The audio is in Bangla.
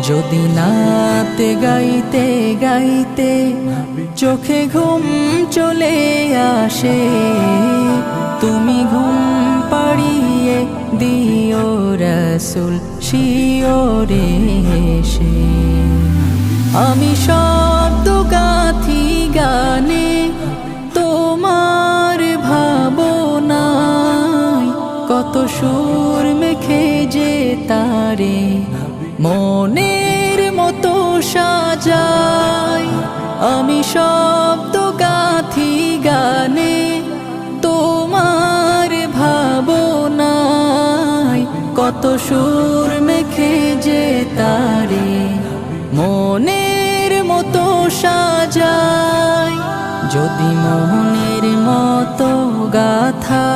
যদি নাতে গাইতে গাইতে চোখে ঘুম চলে আসে, তুমি ঘুম পাড়িয়ে দিও রাসূল শিওরে এসে। আমি শব্দ গাথি গানে তোমার ভাবনায়, কত সুর মেখে যে তারে মনের মতো সাজাই। আমি শব্দ গাথি গানে তোমার ভাবনায়, কত সুর মেখে যে তারে মনের মতো সাজাই। যদি মনের মতো গাথা